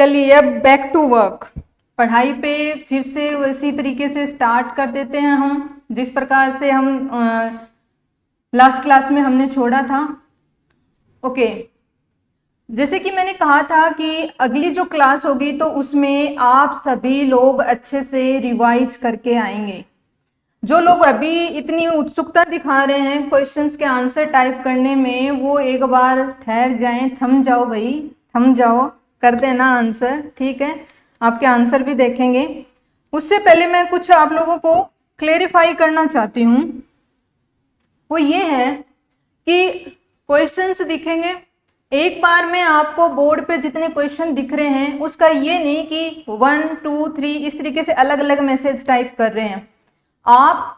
चलिए अब back to work, पढ़ाई पे फिर से उसी तरीके से स्टार्ट कर देते हैं हम जिस प्रकार से हम लास्ट क्लास में हमने छोड़ा था। ओके, जैसे कि मैंने कहा था कि अगली जो क्लास होगी तो उसमें आप सभी लोग अच्छे से रिवाइज करके आएंगे। जो लोग अभी इतनी उत्सुकता दिखा रहे हैं क्वेश्चंस के आंसर टाइप करने में, वो एक बार ठहर जाएं, थम जाओ भाई, थम जाओ, कर देना आंसर, ठीक है। आपके आंसर भी देखेंगे। उससे पहले मैं कुछ आप लोगों को क्लेरिफाई करना चाहती हूँ। वो ये है कि क्वेश्चंस दिखेंगे, एक बार में आपको बोर्ड पे जितने क्वेश्चन दिख रहे हैं उसका ये नहीं कि 1 2 3 इस तरीके से अलग अलग मैसेज टाइप कर रहे हैं। आप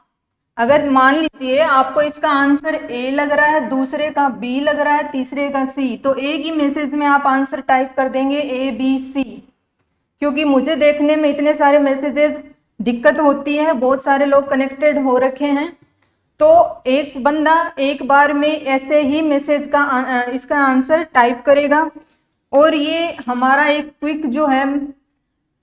अगर मान लीजिए आपको इसका आंसर ए लग रहा है, दूसरे का बी लग रहा है, तीसरे का सी, तो एक ही मैसेज में आप आंसर टाइप कर देंगे ए बी सी। क्योंकि मुझे देखने में इतने सारे मैसेजेस दिक्कत होती है, बहुत सारे लोग कनेक्टेड हो रखे हैं, तो एक बंदा एक बार में ऐसे ही मैसेज का इसका आंसर टाइप करेगा। और ये हमारा एक क्विक जो है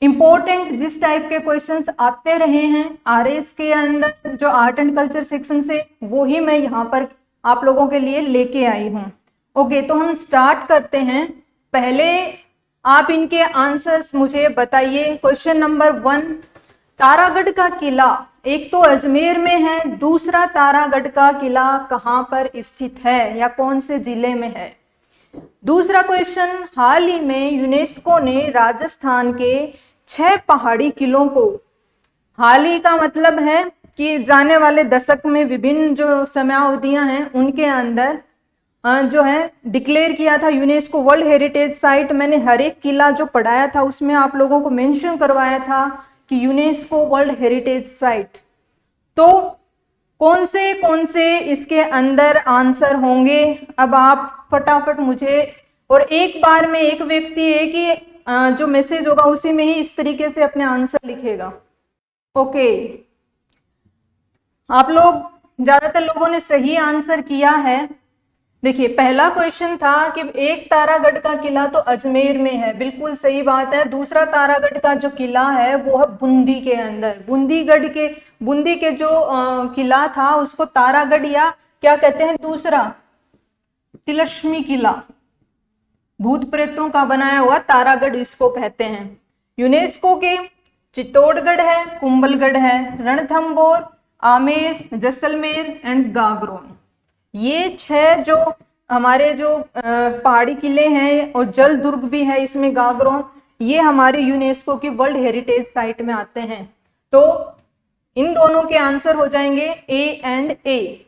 इम्पोर्टेंट जिस टाइप के क्वेश्चंस आते रहे हैं आरएस के अंदर जो आर्ट एंड कल्चर सेक्शन से, वो ही मैं यहाँ पर आप लोगों के लिए लेके आई हूँ। ओके, तो हम स्टार्ट करते हैं। पहले आप इनके आंसर्स मुझे बताइए। क्वेश्चन नंबर 1, तारागढ़ का किला एक तो अजमेर में है, दूसरा तारागढ़ का किला कहाँ पर स्थित है या कौन से जिले में है। दूसरा क्वेश्चन, हाल ही में यूनेस्को ने राजस्थान के 6 पहाड़ी किलों को, हाल ही का मतलब है कि जाने वाले दशक में विभिन्न जो समयावधियां हैं उनके अंदर जो है डिक्लेयर किया था यूनेस्को वर्ल्ड हेरिटेज साइट। मैंने हर एक किला जो पढ़ाया था उसमें आप लोगों को मेंशन करवाया था कि यूनेस्को वर्ल्ड हेरिटेज साइट। तो कौन से इसके अंदर आंसर होंगे, अब आप फटाफट मुझे, और एक बार में एक व्यक्ति एक ही जो मैसेज होगा उसी में ही इस तरीके से अपने आंसर लिखेगा। ओके, आप लोग ज्यादातर लोगों ने सही आंसर किया है। देखिए, पहला क्वेश्चन था कि एक तारागढ़ का किला तो अजमेर में है, बिल्कुल सही बात है। दूसरा तारागढ़ का जो किला है वो है बूंदी के अंदर। बूंदी के जो किला था उसको तारागढ़ या क्या कहते हैं, दूसरा तिलस्मी किला, भूत प्रेतों का बनाया हुआ तारागढ़ इसको कहते हैं। यूनेस्को के चित्तौड़गढ़ है, कुंभलगढ़ है, रणथंभौर, आमेर, जैसलमेर एंड गागरोन। ये 6 जो हमारे जो पहाड़ी किले हैं और जल दुर्ग भी है इसमें गागरोन, ये हमारे यूनेस्को की वर्ल्ड हेरिटेज साइट में आते हैं। तो इन दोनों के आंसर हो जाएंगे A and A.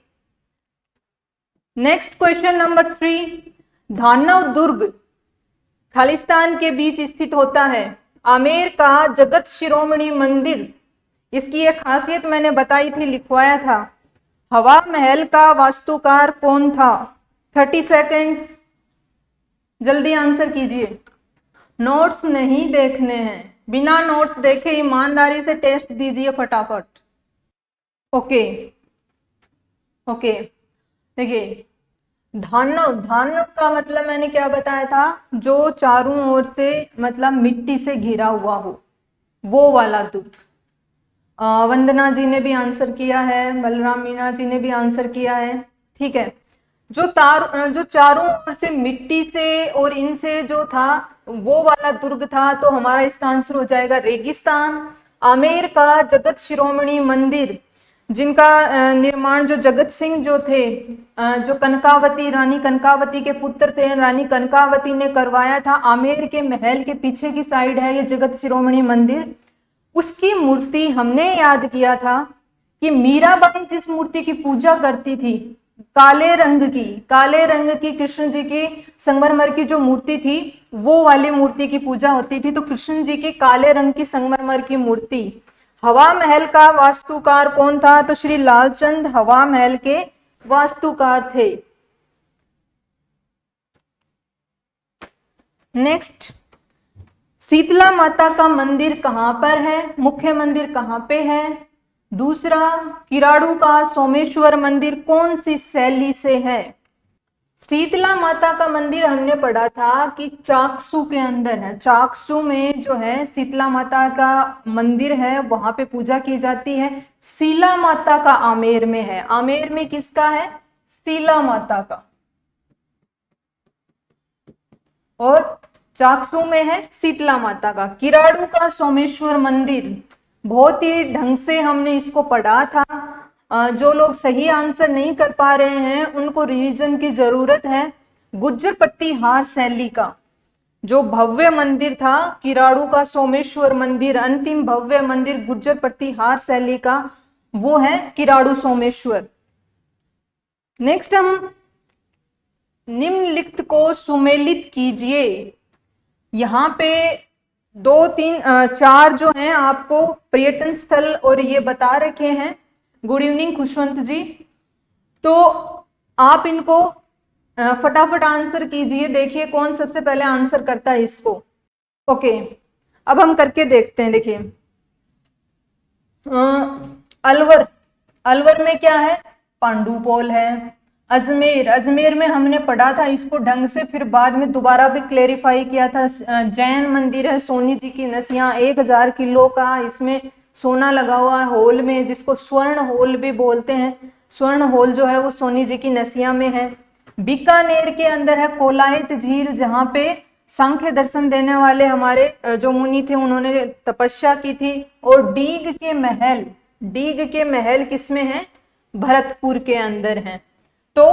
Next question number 3, धानव दुर्ग खालिस्तान के बीच स्थित होता है। आमेर का जगत शिरोमणि मंदिर, इसकी एक खासियत मैंने बताई थी, लिखवाया था। हवा महल का वास्तुकार कौन था? 30 सेकेंड्स, जल्दी आंसर कीजिए। नोट्स नहीं देखने हैं, बिना नोट्स देखे ईमानदारी से टेस्ट दीजिए फटाफट। ओके, देखिए, धानव का मतलब मैंने क्या बताया था, जो चारों ओर से मतलब मिट्टी से घिरा हुआ हो, वो वाला दुर्ग। वंदना जी ने भी आंसर किया है, बलराम मीना जी ने भी आंसर किया है, ठीक है। जो चारों ओर से मिट्टी से और इनसे जो था वो वाला दुर्ग था, तो हमारा इसका आंसर हो जाएगा रेगिस्तान। आमेर का जगत शिरोमणि मंदिर, जिनका निर्माण जो जगत सिंह जो थे, जो कनकावती, रानी कनकावती के पुत्र थे, रानी कनकावती ने करवाया था। आमेर के महल के पीछे की साइड है ये जगत शिरोमणि मंदिर। उसकी मूर्ति हमने याद किया था कि मीराबाई जिस मूर्ति की पूजा करती थी, काले रंग की कृष्ण जी की संगमरमर की जो मूर्ति थी, वो वाली मूर्ति की पूजा होती थी। तो कृष्ण जी की काले रंग की संगमरमर की मूर्ति। हवा महल का वास्तुकार कौन था? तो श्री लालचंद हवा महल के वास्तुकार थे। नेक्स्ट, शीतला माता का मंदिर कहाँ पर है? मुख्य मंदिर कहाँ पे है? दूसरा, किराड़ू का सोमेश्वर मंदिर कौन सी शैली से है? शीतला माता का मंदिर हमने पढ़ा था कि चाकसू के अंदर है। चाकसू में जो है शीतला माता का मंदिर है, वहां पे पूजा की जाती है। शीला माता का आमेर में है। आमेर में किसका है? शीला माता का। और चाकसू में है शीतला माता का। किराड़ू का सोमेश्वर मंदिर, बहुत ही ढंग से हमने इसको पढ़ा था। जो लोग सही आंसर नहीं कर पा रहे हैं उनको रिवीजन की जरूरत है। गुज्जर पट्टी हार शैली का जो भव्य मंदिर था, किराड़ू का सोमेश्वर मंदिर, अंतिम भव्य मंदिर गुज्जर पट्टी हार शैली का, वो है किराड़ू सोमेश्वर। नेक्स्ट हम निम्नलिखित को सुमेलित कीजिए। यहाँ पे 2 3 4 जो हैं आपको पर्यटन स्थल और ये बता रखे हैं। गुड इवनिंग खुशवंत जी। तो आप इनको फटाफट आंसर कीजिए। देखिए कौन सबसे पहले आंसर करता है इसको। ओके, अब हम करके देखते हैं। देखिए अलवर, अलवर में क्या है? पांडुपोल है। अजमेर, अजमेर में हमने पढ़ा था इसको ढंग से, फिर बाद में दोबारा भी क्लेरिफाई किया था। जैन मंदिर है, सोनी जी की नसियां 1000 किलो का इसमें सोना लगा हुआ है होल में, जिसको स्वर्ण होल भी बोलते हैं। स्वर्ण होल जो है वो सोनी जी की नसिया में है। बीकानेर के अंदर है कोलाहित झील, जहां पे सांख्य दर्शन देने वाले हमारे जो मुनि थे उन्होंने तपस्या की थी। और डीग के महल, डीग के महल किसमें है? भरतपुर के अंदर है। तो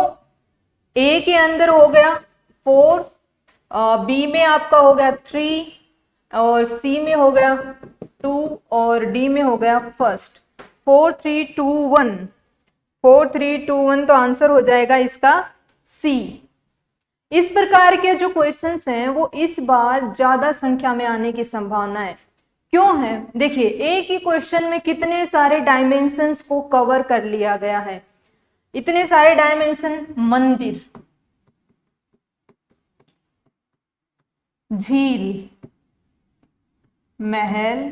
ए के अंदर हो गया 4, बी में आपका हो गया 3, और सी में हो गया 2, और डी में हो गया फर्स्ट। 4 3 2 1, 4 3 2 1, तो आंसर हो जाएगा इसका सी। इस प्रकार के जो क्वेश्चंस हैं वो इस बार ज्यादा संख्या में आने की संभावना है। क्यों है? देखिए एक ही क्वेश्चन में कितने सारे डायमेंशंस को कवर कर लिया गया है। इतने सारे डायमेंशन, मंदिर, झील, महल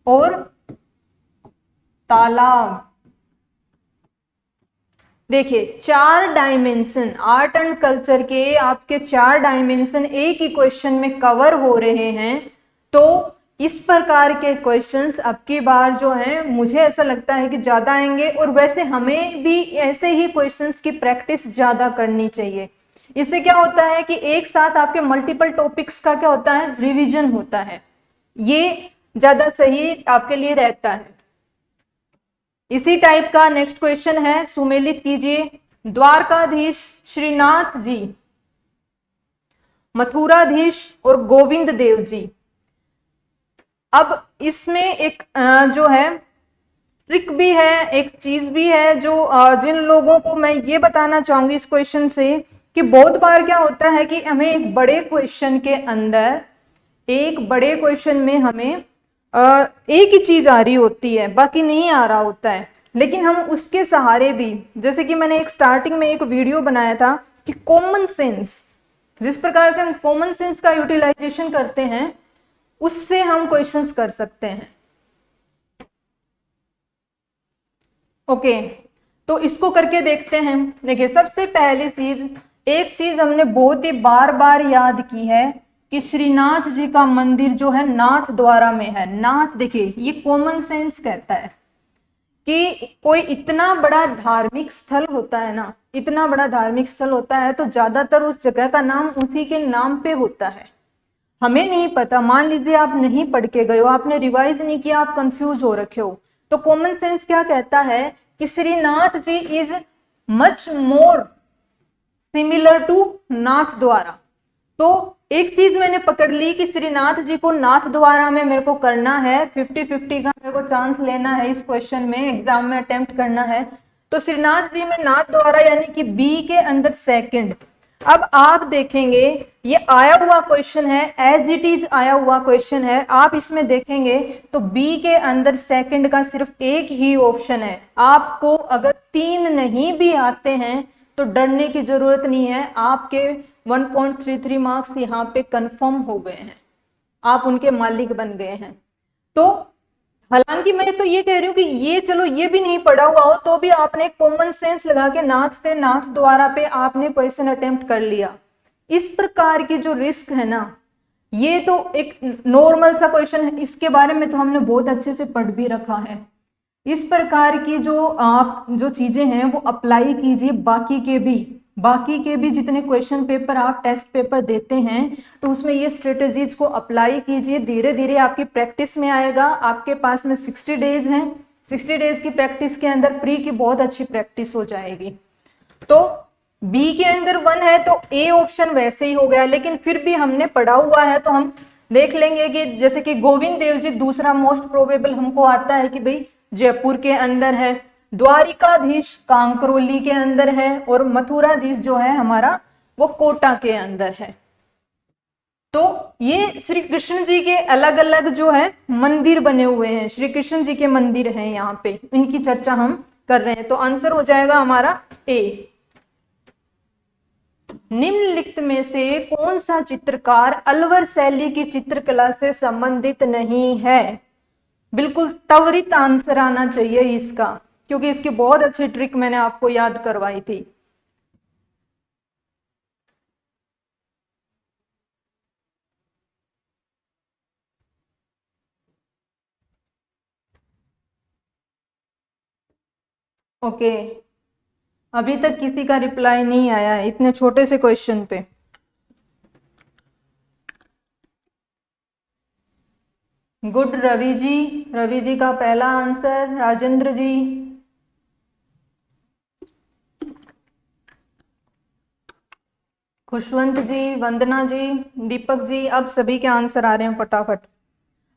और तालाब। देखिए 4 डायमेंशन, आर्ट एंड कल्चर के आपके 4 डायमेंशन एक ही क्वेश्चन में कवर हो रहे हैं। तो इस प्रकार के क्वेश्चंस अब की बार जो है मुझे ऐसा लगता है कि ज्यादा आएंगे। और वैसे हमें भी ऐसे ही क्वेश्चंस की प्रैक्टिस ज्यादा करनी चाहिए। इससे क्या होता है कि एक साथ आपके मल्टीपल टॉपिक्स का क्या होता है? रिवीजन होता है। ये ज्यादा सही आपके लिए रहता है। इसी टाइप का नेक्स्ट क्वेश्चन है, सुमेलित कीजिए। द्वारकाधीश श्रीनाथ जी, मथुराधीश और गोविंद देव जी। अब इसमें एक जो है ट्रिक भी है, एक चीज भी है जो जिन लोगों को मैं ये बताना चाहूंगी इस क्वेश्चन से कि बहुत बार क्या होता है कि हमें एक बड़े क्वेश्चन के अंदर, एक बड़े क्वेश्चन में हमें एक ही चीज आ रही होती है, बाकी नहीं आ रहा होता है। लेकिन हम उसके सहारे भी, जैसे कि मैंने एक स्टार्टिंग में एक वीडियो बनाया था कि कॉमन सेंस, जिस प्रकार से हम कॉमन सेंस का यूटिलाइजेशन करते हैं उससे हम क्वेश्चंस कर सकते हैं। ओके, तो इसको करके देखते हैं। देखिए सबसे पहली चीज, एक चीज हमने बहुत ही बार बार याद की है कि श्रीनाथ जी का मंदिर जो है नाथ द्वारा में है। नाथ, देखिए ये कॉमन सेंस कहता है कि कोई इतना बड़ा धार्मिक स्थल होता है ना, इतना बड़ा धार्मिक स्थल होता है तो ज्यादातर उस जगह का नाम उसी के नाम पे होता है। हमें नहीं पता, मान लीजिए आप नहीं पढ़ के गए हो, आपने रिवाइज नहीं किया, आप कंफ्यूज हो रखे हो, तो कॉमन सेंस क्या कहता है कि Srinath ji is much more similar to Nathdwara. तो एक चीज मैंने पकड़ ली कि श्रीनाथ जी को नाथ द्वारा में मेरे को करना है, 50-50 का मेरे को चांस लेना है इस क्वेश्चन में, एग्जाम में अटेम्प्ट करना है। तो श्रीनाथ जी में नाथ द्वारा यानी कि बी के अंदर सेकंड। अब आप देखेंगे ये आया हुआ क्वेश्चन है, एज इट इज आया हुआ क्वेश्चन है। आप इसमें देखेंगे तो बी के अंदर सेकंड का सिर्फ एक ही ऑप्शन है। आपको अगर 3 नहीं भी आते हैं तो डरने की जरूरत नहीं है, आपके 1.33 मार्क्स यहाँ पे कंफर्म हो गए हैं, आप उनके मालिक बन गए हैं। तो हालांकि मैं तो ये कह रही हूँ कि ये चलो ये भी नहीं पढ़ा हुआ हो तो भी आपने कॉमन सेंस लगा के नाथ से नाथ द्वारा पे आपने क्वेश्चन अटेम्प्ट कर लिया। इस प्रकार की जो रिस्क है ना, ये तो एक नॉर्मल सा क्वेश्चन है, इसके बारे में तो हमने बहुत अच्छे से पढ़ भी रखा है। इस प्रकार की जो आप जो चीजें हैं वो अप्लाई कीजिए बाकी के भी जितने क्वेश्चन पेपर आप टेस्ट पेपर देते हैं तो उसमें ये स्ट्रेटेजीज को अप्लाई कीजिए। धीरे धीरे आपकी प्रैक्टिस में आएगा। आपके पास में 60 डेज हैं, 60 डेज की प्रैक्टिस के अंदर प्री की बहुत अच्छी प्रैक्टिस हो जाएगी। तो बी के अंदर 1 है तो ए ऑप्शन वैसे ही हो गया, लेकिन फिर भी हमने पढ़ा हुआ है तो हम देख लेंगे कि जैसे कि गोविंद देव जी दूसरा मोस्ट प्रोबेबल हमको आता है कि भाई जयपुर के अंदर है, द्वारिकाधीश कांकरोली के अंदर है और मथुराधीश जो है हमारा वो कोटा के अंदर है। तो ये श्री कृष्ण जी के अलग अलग जो है मंदिर बने हुए हैं, श्री कृष्ण जी के मंदिर हैं यहाँ पे, इनकी चर्चा हम कर रहे हैं। तो आंसर हो जाएगा हमारा ए। निम्नलिखित में से कौन सा चित्रकार अलवर शैली की चित्रकला से संबंधित नहीं है? बिल्कुल त्वरित आंसर आना चाहिए इसका, क्योंकि इसकी बहुत अच्छी ट्रिक मैंने आपको याद करवाई थी। ओके, अभी तक किसी का रिप्लाई नहीं आया है इतने छोटे से क्वेश्चन पे। गुड रवि जी का पहला आंसर। राजेंद्र जी, खुशवंत जी, वंदना जी, दीपक जी, अब सभी के आंसर आ रहे हैं फटाफट।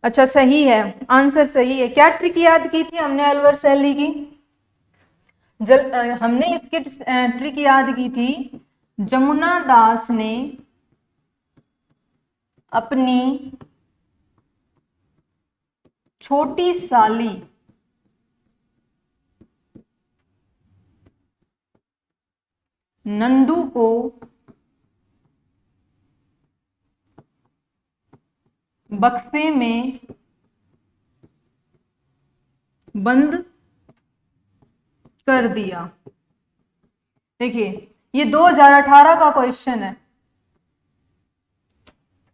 अच्छा सही है, आंसर सही है। क्या ट्रिक याद की थी हमने अलवर शैली की? हमने इसकी ट्रिक याद की थी। जमुना दास ने अपनी छोटी साली नंदू को बक्से में बंद कर दिया। देखिए ये 2018 का क्वेश्चन है,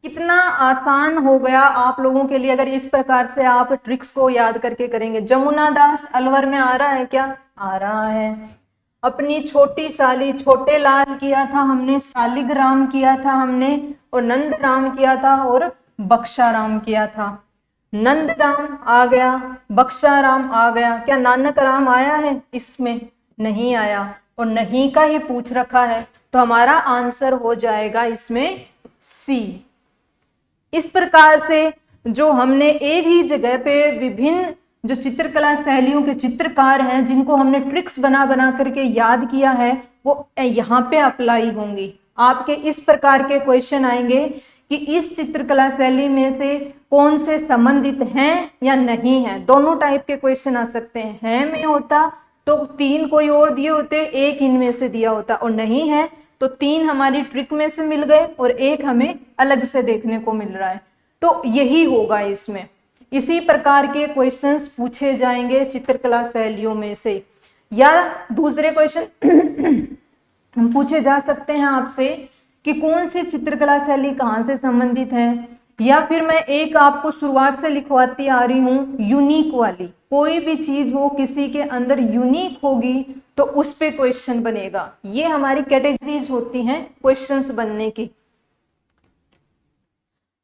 कितना आसान हो गया आप लोगों के लिए अगर इस प्रकार से आप ट्रिक्स को याद करके करेंगे। जमुना दास अलवर में आ रहा है क्या? आ रहा है। अपनी छोटी साली, छोटे लाल किया था हमने, सालिग्राम किया था हमने, और नंद राम किया था और बख्शा राम किया था। नंद राम आ गया, बख्शा राम आ गया, क्या नानक राम आया है? इसमें नहीं आया और नहीं का ही पूछ रखा है, तो हमारा आंसर हो जाएगा इसमें सी। इस प्रकार से जो हमने एक ही जगह पे विभिन्न जो चित्रकला शैलियों के चित्रकार हैं जिनको हमने ट्रिक्स बना बना करके याद किया है वो यहाँ पे अप्लाई होंगी। आपके इस प्रकार के क्वेश्चन आएंगे कि इस चित्रकला शैली में से कौन से संबंधित हैं या नहीं है। दोनों टाइप के क्वेश्चन आ सकते हैं। है में होता तो 3 कोई और दिए होते, एक इनमें से दिया होता, और नहीं है तो 3 हमारी ट्रिक में से मिल गए और एक हमें अलग से देखने को मिल रहा है। तो यही होगा इसमें, इसी प्रकार के क्वेश्चंस पूछे जाएंगे चित्रकला शैलियों में से। या दूसरे क्वेश्चन पूछे जा सकते हैं आपसे कि कौन सी चित्रकला शैली कहाँ से संबंधित है, या फिर मैं एक आपको शुरुआत से लिखवाती आ रही हूँ यूनिक वाली। कोई भी चीज हो किसी के अंदर यूनिक होगी तो उस पे क्वेश्चन बनेगा। ये हमारी कैटेगरीज होती हैं क्वेश्चंस बनने की।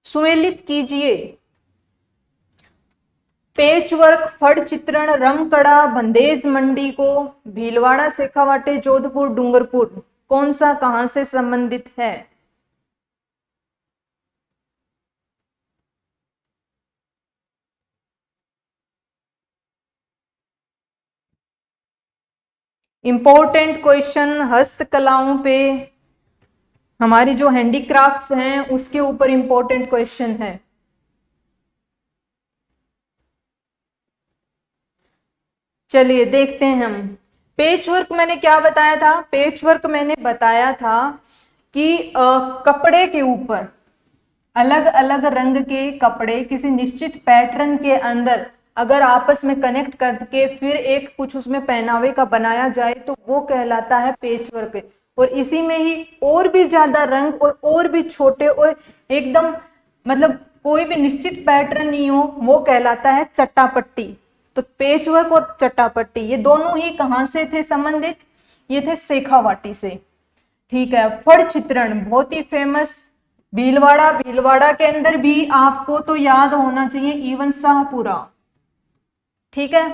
सुमेलित कीजिए। पेचवर्क, फड़ चित्रण, रंगकड़ा, बंदेज मंडी को भीलवाड़ा, शेखावाटी, जोधपुर, डूंगरपुर कौन सा कहां से संबंधित है? इंपॉर्टेंट क्वेश्चन हस्तकलाओं पे, हमारी जो हैंडीक्राफ्ट्स हैं उसके ऊपर इंपॉर्टेंट क्वेश्चन है। चलिए देखते हैं हम। पेचवर्क मैंने क्या बताया था? पेचवर्क मैंने बताया था कि कपड़े के ऊपर अलग अलग रंग के कपड़े किसी निश्चित पैटर्न के अंदर अगर आपस में कनेक्ट करके फिर एक कुछ उसमें पहनावे का बनाया जाए तो वो कहलाता है पेच वर्क। और इसी में ही और भी ज्यादा रंग और भी छोटे और एकदम मतलब कोई भी निश्चित पैटर्न नहीं हो, वो कहलाता है चट्टापट्टी। तो पेच वर्क और चट्टापट्टी ये दोनों ही कहां से थे संबंधित? ये थे शेखावाटी से। ठीक है, फड़ चित्रण बहुत ही फेमस। भीलवाड़ा, भीलवाड़ा के अंदर भी आपको तो याद होना चाहिए इवन शाहपुरा। ठीक है।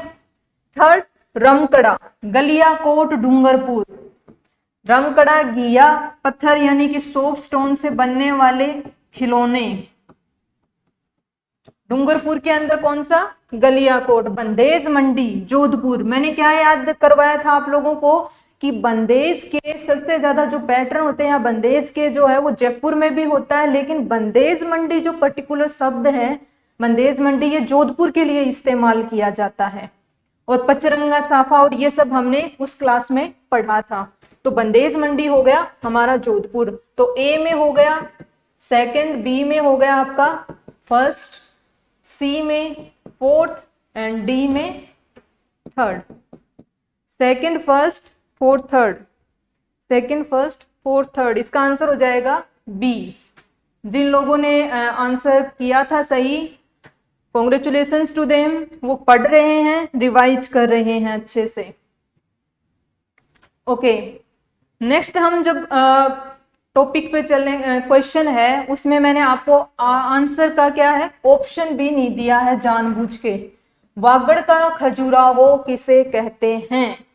थर्ड, रमकड़ा, गलियाकोट, डूंगरपुर। रमकड़ा घिया पत्थर यानी कि सोप स्टोन से बनने वाले खिलौने। डूंगरपुर के अंदर कौन सा? गलियाकोट। बंदेज मंडी, जोधपुर। मैंने क्या याद करवाया था आप लोगों को कि बंदेज के सबसे ज्यादा जो पैटर्न होते हैं, बंदेज के जो है वो जयपुर में भी होता है, लेकिन बंदेज मंडी जो पर्टिकुलर शब्द है, बंदेज मंडी, ये जोधपुर के लिए इस्तेमाल किया जाता है। और पचरंगा साफा और ये सब हमने उस क्लास में पढ़ा था। तो बंदेज मंडी हो गया हमारा जोधपुर। तो ए में हो गया सेकंड, बी में हो गया आपका फर्स्ट, सी में फोर्थ एंड डी में third. Second, first, fourth, third. Second, first, fourth, third, इसका आंसर हो जाएगा बी। जिन लोगों ने आंसर किया था सही, कॉन्ग्रेचुलेशंस टू देम। वो पढ़ रहे हैं, रिवाइज कर रहे हैं अच्छे से। ओके, नेक्स्ट हम जब टॉपिक पे चलने, क्वेश्चन है उसमें मैंने आपको आंसर का क्या है ऑप्शन भी नहीं दिया है जानबूझ के। वागड़ का खजुराहो किसे कहते हैं?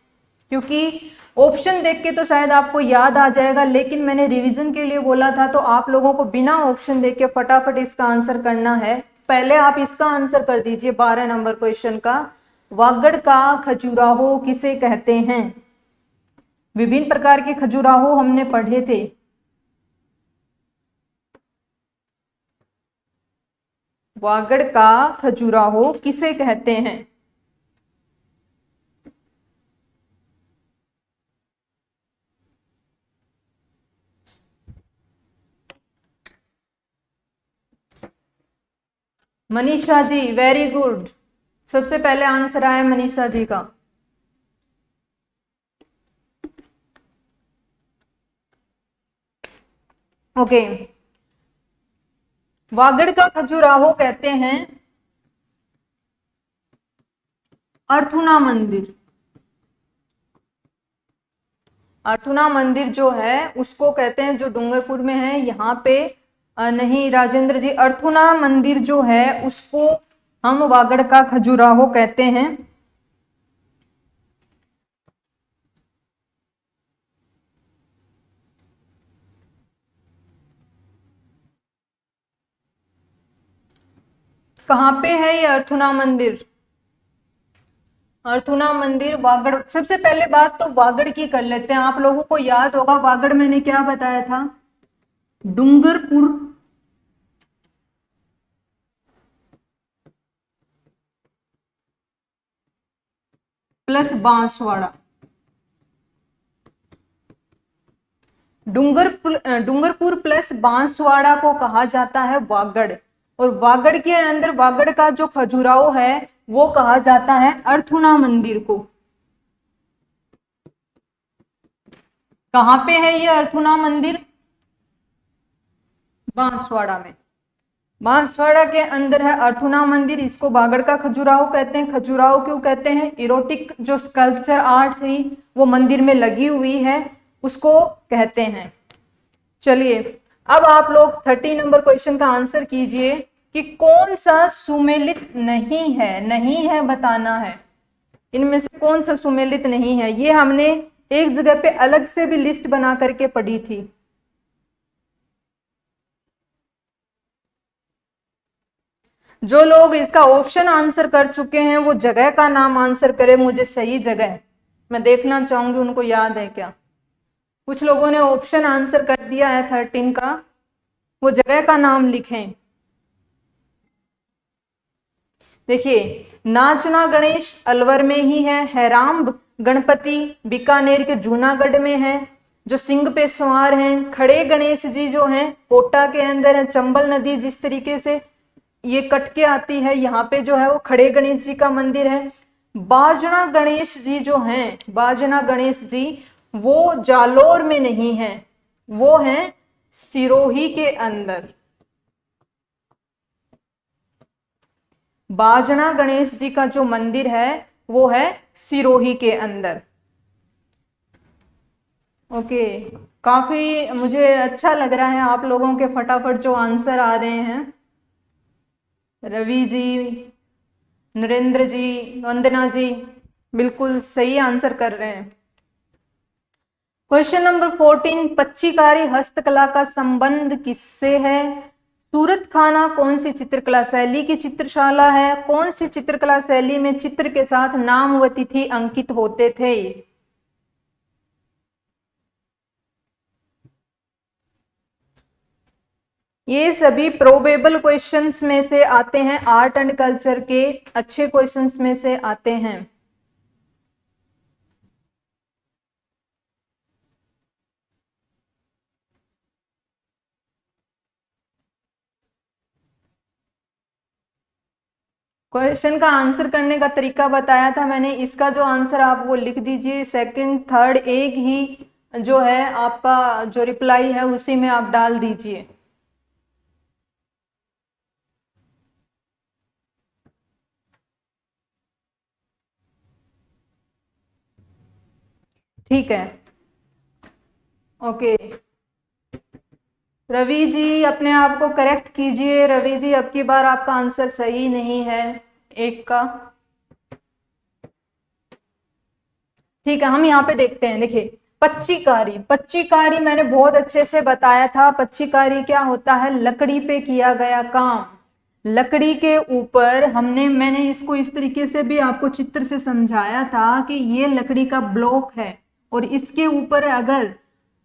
क्योंकि ऑप्शन देख के तो शायद आपको याद आ जाएगा, लेकिन मैंने रिवीजन के लिए बोला था, तो आप लोगों को बिना ऑप्शन देख के फटाफट इसका आंसर करना है। पहले आप इसका आंसर कर दीजिए 12 नंबर क्वेश्चन का। वागड़ का खजुराहो किसे कहते हैं? विभिन्न प्रकार के खजुराहो हमने पढ़े थे। वागड़ का खजुराहो किसे कहते हैं? Manisha ji, very good. सबसे पहले आंसर आया मनीषा जी का। ओके, वागड़ का खजुराहो कहते हैं अर्थुना मंदिर। अर्थुना मंदिर जो है उसको कहते हैं, जो डूंगरपुर में है। यहाँ पे नहीं राजेंद्र जी, अर्थुना मंदिर जो है उसको हम वागड़ का खजुराहो कहते हैं। कहाँ पे है ये अर्थुना मंदिर? अर्थुना मंदिर वागड़। सबसे पहले बात तो वागड़ की कर लेते हैं। आप लोगों को याद होगा वागड़ मैंने क्या बताया था? डूंगरपुर प्लस बांसवाड़ा। डूंगरपुर प्लस बांसवाड़ा को कहा जाता है वागड़। और वागड़ के अंदर वागड़ का जो खजुराहो है वो कहा जाता है अर्थुना मंदिर को। कहां पे है ये अर्थुना मंदिर? बांसवाड़ा में। बांसवाड़ा के अंदर है अर्थुना मंदिर। इसको वागड़ का खजुराहो कहते हैं। खजुराहो क्यों कहते हैं? इरोटिक जो स्कल्पचर आर्ट थी वो मंदिर में लगी हुई है, उसको कहते हैं। चलिए अब आप लोग 30 नंबर क्वेश्चन का आंसर कीजिए कि कौन सा सुमेलित नहीं है। नहीं है बताना है, इनमें से कौन सा सुमेलित नहीं है। ये हमने एक जगह पे अलग से भी लिस्ट बना करके पढ़ी थी। जो लोग इसका ऑप्शन आंसर कर चुके हैं वो जगह का नाम आंसर करे मुझे, सही जगह। मैं देखना चाहूंगी उनको याद है क्या। कुछ लोगों ने ऑप्शन आंसर कर दिया है 13 का, वो जगह का नाम लिखें। देखिए, नाचना गणेश अलवर में ही है। हैराम गणपति बीकानेर के जूनागढ़ में है। जो सिंह पे सवार हैं खड़े गणेश जी जो हैं कोटा के अंदर है। चंबल नदी जिस तरीके से ये कट के आती है, यहाँ पे जो है वो खड़े गणेश जी का मंदिर है। बाजना गणेश जी जो हैं, बाजना गणेश जी वो जालोर में नहीं है, वो हैं सिरोही के अंदर। बाजना गणेश जी का जो मंदिर है वो है सिरोही के अंदर। ओके, काफी मुझे अच्छा लग रहा है आप लोगों के फटाफट जो आंसर आ रहे हैं। रवि जी, नरेंद्र जी, वंदना जी बिल्कुल सही आंसर कर रहे हैं। क्वेश्चन नंबर 14, पच्चीकारी हस्तकला का संबंध किससे है? सूरत खाना कौन सी चित्रकला शैली की चित्रशाला है? कौन सी चित्रकला शैली में चित्र के साथ नाम व तिथि अंकित होते थे? ये सभी प्रोबेबल क्वेश्चंस में से आते हैं, आर्ट एंड कल्चर के अच्छे क्वेश्चंस में से आते हैं। क्वेश्चन का आंसर करने का तरीका बताया था मैंने, इसका जो आंसर आप वो लिख दीजिए, सेकंड थर्ड एक ही जो है आपका जो रिप्लाई है उसी में आप डाल दीजिए। ठीक है, ओके। रवि जी अपने आप को करेक्ट कीजिए। रवि जी अब की बार आपका आंसर सही नहीं है एक का। ठीक है, हम यहाँ पे देखते हैं। देखिए पच्चीकारी, पच्चीकारी मैंने बहुत अच्छे से बताया था। पच्चीकारी क्या होता है? लकड़ी पे किया गया काम, लकड़ी के ऊपर मैंने इसको इस तरीके से भी आपको चित्र से समझाया था कि ये लकड़ी का ब्लॉक है और इसके ऊपर अगर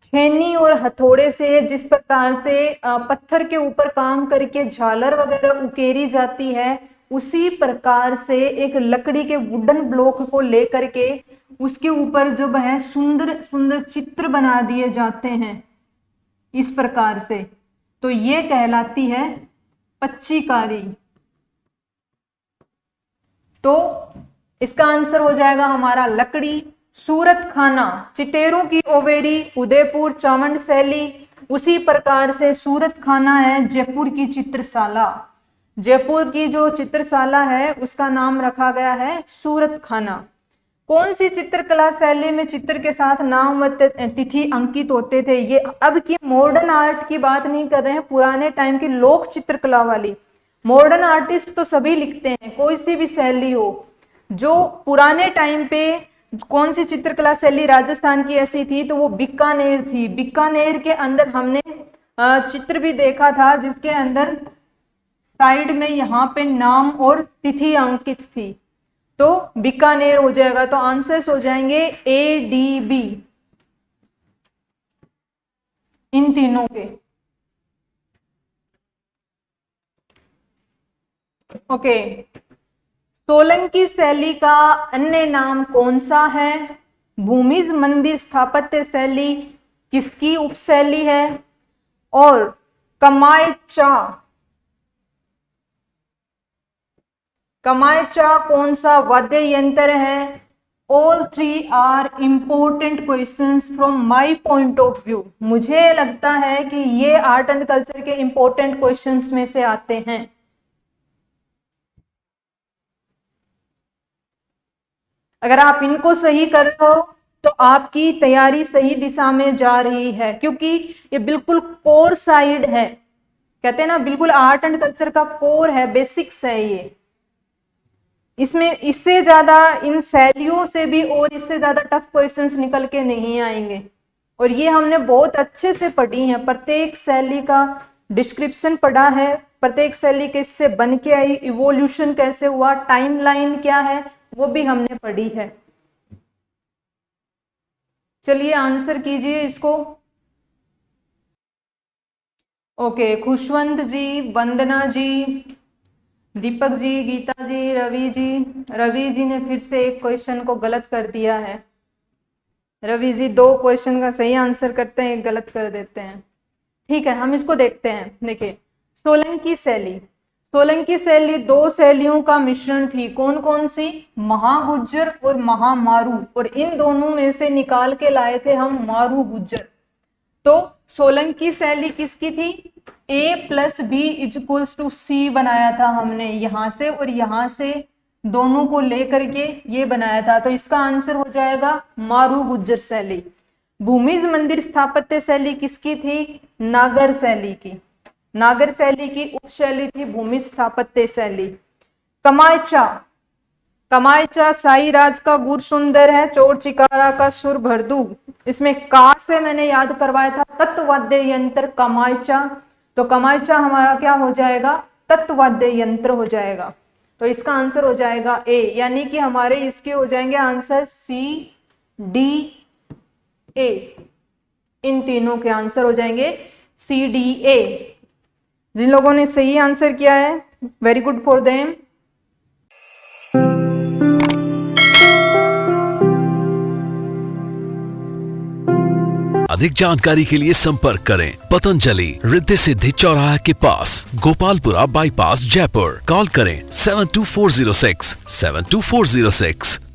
छेनी और हथौड़े से जिस प्रकार से पत्थर के ऊपर काम करके झालर वगैरह उकेरी जाती है, उसी प्रकार से एक लकड़ी के वुडन ब्लॉक को लेकर के उसके ऊपर जो है सुंदर सुंदर चित्र बना दिए जाते हैं इस प्रकार से, तो ये कहलाती है पच्चीकारी। तो इसका आंसर हो जाएगा हमारा लकड़ी। सूरत खाना, चितेरों की ओवेरी, उदयपुर चावंड शैली, उसी प्रकार से सूरत खाना है जयपुर की चित्रशाला। जयपुर की जो चित्रशाला है उसका नाम रखा गया है सूरत खाना। कौन सी चित्रकला शैली में चित्र के साथ नाम व तिथि अंकित होते थे? ये अब की मॉडर्न आर्ट की बात नहीं कर रहे हैं, पुराने टाइम की लोक चित्रकला वाली। मॉडर्न आर्टिस्ट तो सभी लिखते हैं, कोई सी भी शैली हो। जो पुराने टाइम पे कौन सी चित्रकला शैली राजस्थान की ऐसी थी, तो वो बीकानेर थी। बीकानेर के अंदर हमने चित्र भी देखा था जिसके अंदर साइड में यहाँ पे नाम और तिथि अंकित थी, तो बीकानेर हो जाएगा। तो आंसर्स हो जाएंगे ए डी बी इन तीनों के। ओके, सोलंकी शैली का अन्य नाम कौन सा है? भूमिज मंदिर स्थापत्य शैली किसकी उपशैली है? और कमायचा, कमायचा कौन सा वाद्य यंत्र है? All three are important questions from my point of view. मुझे लगता है कि ये आर्ट एंड कल्चर के इंपॉर्टेंट क्वेश्चंस में से आते हैं। अगर आप इनको सही कर रहे हो तो आपकी तैयारी सही दिशा में जा रही है, क्योंकि ये बिल्कुल कोर साइड है। कहते हैं ना, बिल्कुल आर्ट एंड कल्चर का कोर है, बेसिक्स है ये। इसमें इससे ज्यादा इन शैलियों से भी और इससे ज्यादा टफ क्वेश्चंस निकल के नहीं आएंगे। और ये हमने बहुत अच्छे से पढ़ी है, प्रत्येक शैली का डिस्क्रिप्शन पढ़ा है, प्रत्येक शैली किससे बन के आई, इवोल्यूशन कैसे हुआ, टाइमलाइन क्या है, वो भी हमने पढ़ी है। चलिए आंसर कीजिए इसको। ओके, खुशवंत जी, वंदना जी, दीपक जी, गीता जी, रवि जी। रवि जी ने फिर से एक क्वेश्चन को गलत कर दिया है। रवि जी दो क्वेश्चन का सही आंसर करते हैं, एक गलत कर देते हैं। ठीक है, हम इसको देखते हैं। देखिए, सोलंकी शैली, सोलंकी शैली दो शैलियों का मिश्रण थी, कौन कौन सी? महागुज्जर और महामारू, और इन दोनों में से निकाल के लाए थे हम मारू गुज्जर। तो सोलंकी शैली किसकी थी? A+B=C बनाया था हमने, यहां से और यहां से दोनों को लेकर के ये बनाया था, तो इसका आंसर हो जाएगा मारू गुज्जर शैली। भूमिज मंदिर स्थापत्य शैली किसकी थी? नागर शैली की। नागर शैली की उपशैली थी भूमिज स्थापत्य शैली। कमायचा, कमायचा साई राज का गुर सुंदर है, चोर चिकारा का सुर भरदू। इसमें का से मैंने याद करवाया था तत्ववाद्य यंत्र कमायचा, तो कमायचा हमारा क्या हो जाएगा? तत्ववाद्य यंत्र हो जाएगा। तो इसका आंसर हो जाएगा ए, यानी कि हमारे इसके हो जाएंगे आंसर सी, डी, ए। इन तीनों के आंसर हो जाएंगे सी, डी, ए। जिन लोगों ने सही आंसर किया है, वेरी गुड फॉर देम। अधिक जानकारी के लिए संपर्क करें पतंजलि, रिद्धि सिद्धि चौराहा के पास, गोपालपुरा बाईपास, जयपुर। कॉल करें 72406 72406।